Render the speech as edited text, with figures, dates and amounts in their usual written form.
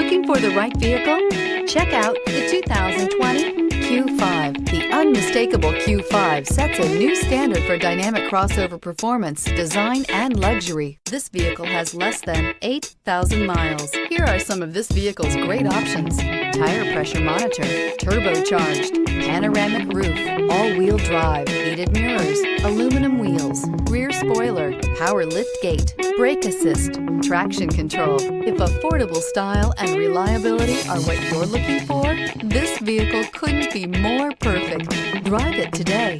Looking for the right vehicle? Check out the 2020 Q5. The unmistakable Q5 sets a new standard for dynamic crossover performance, design, and luxury. This vehicle has less than 8,000 miles. Here are some of this vehicle's great options: tire pressure monitor, turbocharged, panoramic roof, all-wheel drive, heated mirrors, aluminum wheels, rear spoiler, power lift gate, brake assist, traction control. If affordable style and reliability are what you're looking for, this vehicle couldn't be more perfect. Drive it today.